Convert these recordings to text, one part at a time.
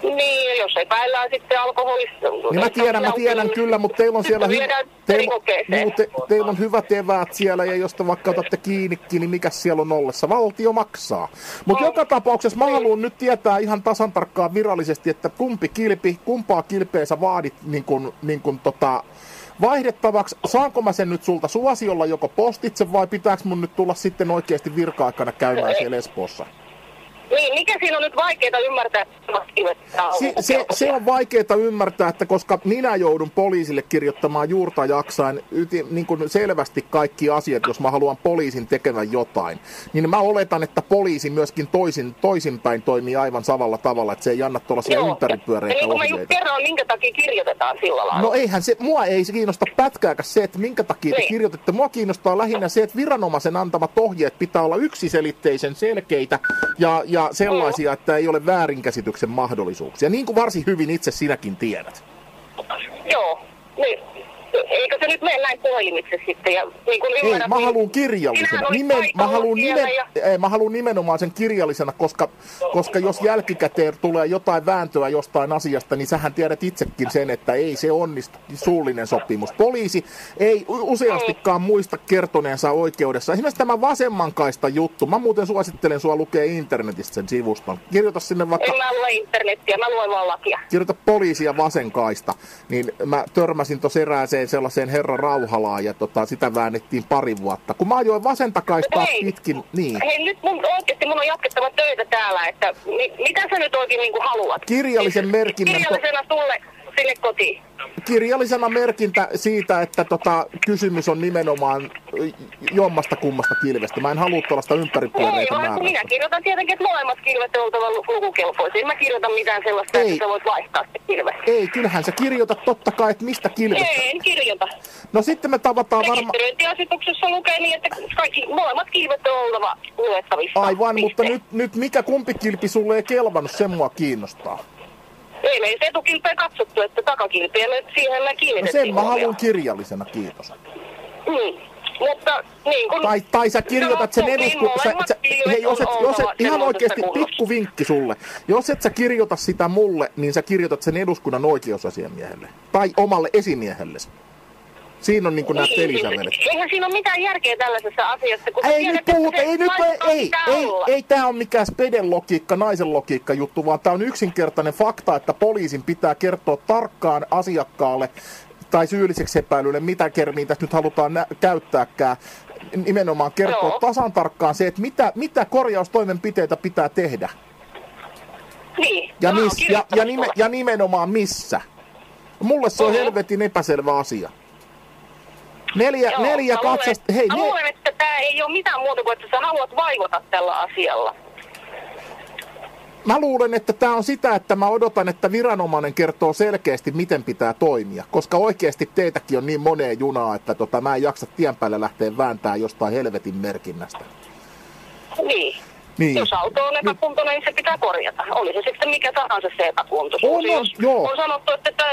Niin, jos epäillään sitten alkoholista. Niin mä tiedän kyllä, mutta teillä on siellä teillä on hyvät eväät siellä, ja jos te vaikka otatte kiinnikin, niin mikä siellä on ollessa? Valtio maksaa. Mutta joka tapauksessa mä haluan nyt tietää ihan tasan tarkkaan virallisesti, että kumpaa kilpeä sä vaadit vaihdettavaksi. Saanko mä sen nyt sulta suosiolla joko postitse, vai pitääkö mun nyt tulla sitten oikeasti virka-aikana käymään siellä Espoossa? Niin, mikä siinä on nyt vaikeaa ymmärtää? Se on vaikeaa ymmärtää, että koska minä joudun poliisille kirjoittamaan juurta jaksain niin kuin selvästi kaikki asiat, jos mä haluan poliisin tekevän jotain, niin mä oletan, että poliisi myöskin toisinpäin toimii aivan samalla tavalla, että se ei anna tuollaisia ympäripyöreitä ohjeita. Niin kuin mä kerron, minkä takia kirjoitetaan sillä lailla. No eihän se, mua ei se kiinnosta pätkääkään se, että minkä takia te kirjoitatte. Mua kiinnostaa lähinnä se, että viranomaisen antamat ohjeet pitää olla yksiselitteisen selkeitä ja sellaisia, että ei ole väärinkäsityksen mahdollisuuksia, niin kuin varsin hyvin itse sinäkin tiedät. Joo, niin. Eikö se nyt mene näin puhelimitse sitten? Ja, niin kun ymmärrät, mä haluan kirjallisena. Mä haluan nimenomaan sen kirjallisena, koska jos jälkikäteen tulee jotain vääntöä jostain asiasta, niin sähän tiedät itsekin sen, että ei se onnistu suullinen sopimus. Poliisi ei useastikaan muista kertoneensa oikeudessa. Esimerkiksi tämä vasemmankaista juttu. Mä muuten suosittelen sua lukea internetistä sen sivuston. Kirjoita sinne vaikka... En mä lue internetiä, mä luen vaan lakia. Kirjoita poliisi ja vasenkaista. Niin mä törmäsin tuossa erääseen sellaiseen herran Rauhalaan ja sitä väännettiin pari vuotta. Kun mä ajoin vasentakaistaa pitkin, niin. Hei, nyt oikeasti mun on jatkettava töitä täällä, että mitä sä nyt oikein niin kuin haluat? Kirjallisen merkinnän. Kirjallisena sulle sinne kotiin. Kirjallisena merkintä siitä, että kysymys on nimenomaan jommasta kummasta kilvestä. Mä en halua tuollaista ympäripyöreitä määrästä. Minä kirjoitan tietenkin, että molemmat kilvet on oltava lukukelpoisia. En mä kirjoitan mitään sellaista, että sä voit vaihtaa se kilve. Ei, kyllähän sä kirjoitat totta kai, että mistä kilvestä. En kirjoita. No sitten me tavataan varmaan... Rekisteröintiasetuksessa lukee niin, että kaikki molemmat kilvet on oltava luettavissa. Aivan, mutta nyt mikä kumpi kilpi sulle ei kelvannut, sen mua kiinnostaa. Ei me etukilpeä katsottu, että takakilpeä siihen me kiinnitettiin. No sen mä haluan kirjallisena, kiitos. Mutta niin kun... Tai sä kirjoitat sen hei, jos et ihan oikeesti pikku vinkki sulle. Jos et sä kirjoita sitä mulle, niin sä kirjoitat sen eduskunnan oikeusasiamiehelle. Tai omalle esimiehellesi. Siinä on nämä pelisävelet. Eihän siinä ole mitään järkeä tällaisessa asiassa, kun ei tää on mikään speden logiikka, naisen logiikka juttu, vaan tää on yksinkertainen fakta, että poliisin pitää kertoa tarkkaan asiakkaalle tai syylliseksi epäilylle, mitä kermiin tässä nyt halutaan käyttääkään. Nimenomaan kertoa tasan tarkkaan se, että mitä korjaustoimenpiteitä pitää tehdä. Niin. Ja nimenomaan missä. Mulle se on helvetin epäselvä asia. Neljä katsasta... Mä luulen, että tää ei ole mitään muuta kuin, että sä haluat vaivota tällä asialla. Mä luulen, että tää on sitä, että mä odotan, että viranomainen kertoo selkeästi, miten pitää toimia. Koska oikeasti teitäkin on niin moneen junaa, että mä en jaksa tien päälle lähteä vääntämään jostain helvetin merkinnästä. Niin. Jos auto on epäkuntoinen, niin se pitää korjata. Oli se sitten mikä tahansa se epäkuntoisuus. On sanottu, että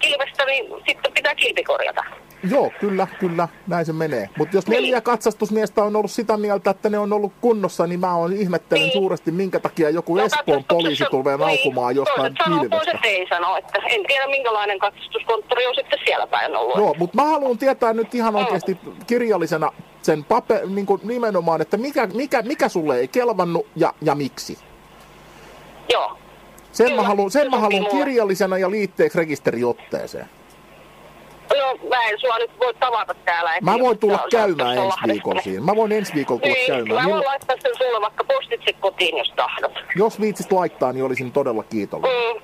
kilvestä, niin sitten pitää kilpi korjata. Joo, kyllä, näin se menee. Mutta jos 4 katsastusmiestä on ollut sitä mieltä, että ne on ollut kunnossa, niin mä ihmettelen suuresti, minkä takia joku Espoon poliisi tulee naukumaan jostain kilvestä. Toiset ei sano, että en tiedä minkälainen katsastuskonttori on sitten siellä päin ollut. Joo, mutta mä haluan tietää nyt ihan oikeasti kirjallisena sen niin nimenomaan, että mikä sulle ei kelvannut ja miksi. Joo. Sen mä haluan kirjallisena ja liitteeksi rekisteriotteeseen. No, mä en sua nyt voi tavata täällä. Mä voin tulla käymään ensi viikolla siinä. Mä voin ensi viikolla tulla käymään. Mä voin laittaa sen sulle vaikka postitse kotiin, jos tahdot. Jos viitsit laittaa, niin olisin todella kiitollinen.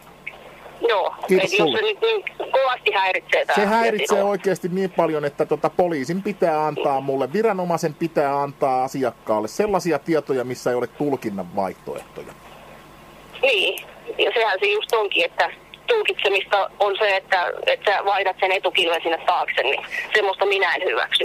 Joo. Kiitos sulle. Jos se nyt kovasti häiritsee tää. Se häiritsee oikeasti niin paljon, että poliisin pitää antaa mulle, viranomaisen pitää antaa asiakkaalle sellaisia tietoja, missä ei ole tulkinnan vaihtoehtoja. Niin. Ja sehän se just onkin, että tulkitsemista on se, että sä vaihdat sen etukilven sinne taakse, niin semmoista minä en hyväksy.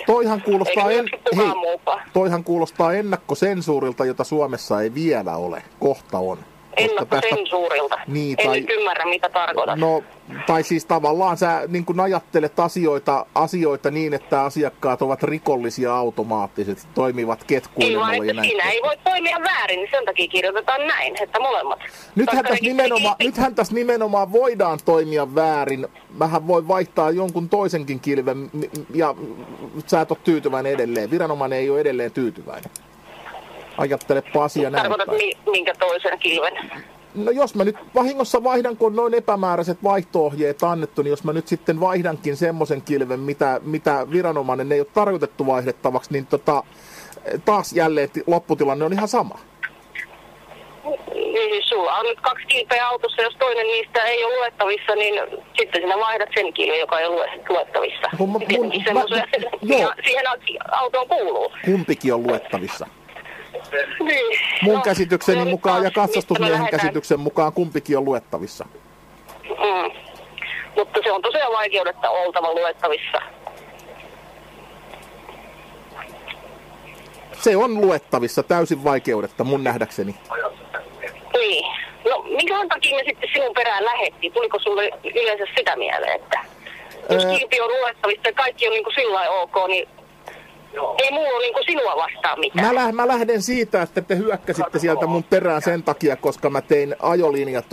Toihan kuulostaa ennakkosensuurilta, jota Suomessa ei vielä ole. Kohta on. Ennakkosensuurilta. Niin, en nyt ymmärrä, mitä tarkoitat. No, tai siis tavallaan sä niin kun ajattelet asioita niin, että asiakkaat ovat rikollisia automaattisesti, toimivat ketkuilemalla. Ei vaan, että siinä ei voi toimia väärin, niin sen takia kirjoitetaan näin, että molemmat. Nythän tässä nimenomaan voidaan toimia väärin. Mähän voi vaihtaa jonkun toisenkin kilven ja sä et ole tyytyväinen edelleen. Viranomainen ei ole edelleen tyytyväinen. Ajattelepa asia näin. Tarkoitat minkä toisen kilven? No jos mä nyt vahingossa vaihdan, kun on noin epämääräiset vaihto-ohjeet annettu, niin jos mä nyt sitten vaihdankin semmoisen kilven, mitä viranomainen ei ole tarkoitettu vaihdettavaksi, niin taas jälleen lopputilanne on ihan sama. Niin siis sulla on nyt 2 kilpeä autossa, jos toinen niistä ei ole luettavissa, niin sitten sinä vaihdat sen kilven, joka ei ole luettavissa. Siihen autoon kuuluu. Kumpikin on luettavissa. Niin. Mun käsitykseni mukaan ja katsastusmiehen käsityksen mukaan kumpikin on luettavissa. Mutta se on tosiaan vaikeudetta oltava luettavissa. Se on luettavissa täysin vaikeudetta mun nähdäkseni. Niin. No minkähän takia me sitten sinun perään lähettiin? Tuliko sulle yleensä sitä mieleen, että jos kilpi on luettavissa ja kaikki on niin kuin sillä lailla ok, niin ei muu ole niin kuin sinua vastaan mitään. Mä lähden siitä, että te hyökkäsitte sieltä mun perään sen takia, koska mä tein ajolinjat,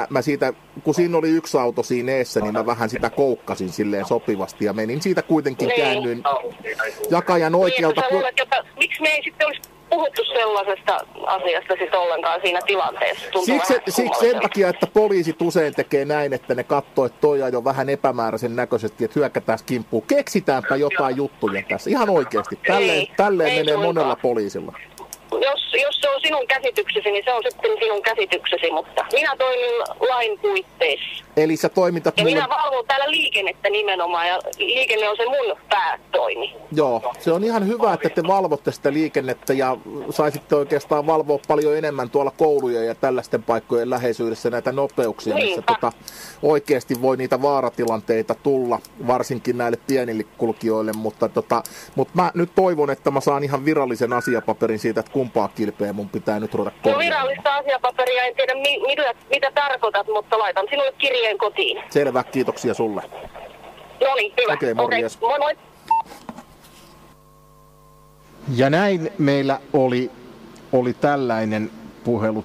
mä siitä, kun siinä oli yksi auto siinä eessä, niin mä vähän sitä koukkasin silleen sopivasti ja menin siitä kuitenkin käännyin jakajan oikealta. Miksi me ei sitten olisi puhuttu sellaisesta asiasta sitten ollenkaan siinä tilanteessa? Siksi sen takia, että poliisit usein tekee näin, että ne katsoo, että toi ajo vähän epämääräisen näköisesti, että hyökätään kimppuun. Keksitäänpä jotain juttuja tässä. Ihan oikeasti. Tälleen menee monella poliisilla. Jos se on sinun käsityksesi, niin se on sitten sinun käsityksesi, mutta minä toimin lain puitteissa. Eli sä toimitat mulle... minä valvon täällä liikennettä nimenomaan, ja liikenne on se mun päätoimi. Joo, se on ihan hyvä, että te valvotte sitä liikennettä, ja saisitte oikeastaan valvoa paljon enemmän tuolla koulujen ja tällaisten paikkojen läheisyydessä näitä nopeuksia, missä oikeasti voi niitä vaaratilanteita tulla, varsinkin näille pienille kulkijoille, mutta mä nyt toivon, että mä saan ihan virallisen asiapaperin siitä, että kumpaa kilpeä mun pitää nyt ruveta korjaamaan. No virallista asiapaperia, en tiedä mitä tarkoitat, mutta laitan sinulle kirjeen kotiin. Selvä, kiitoksia sulle. No niin, hyvä. Okei, morjes. Moi moi. Ja näin meillä oli tällainen puhelu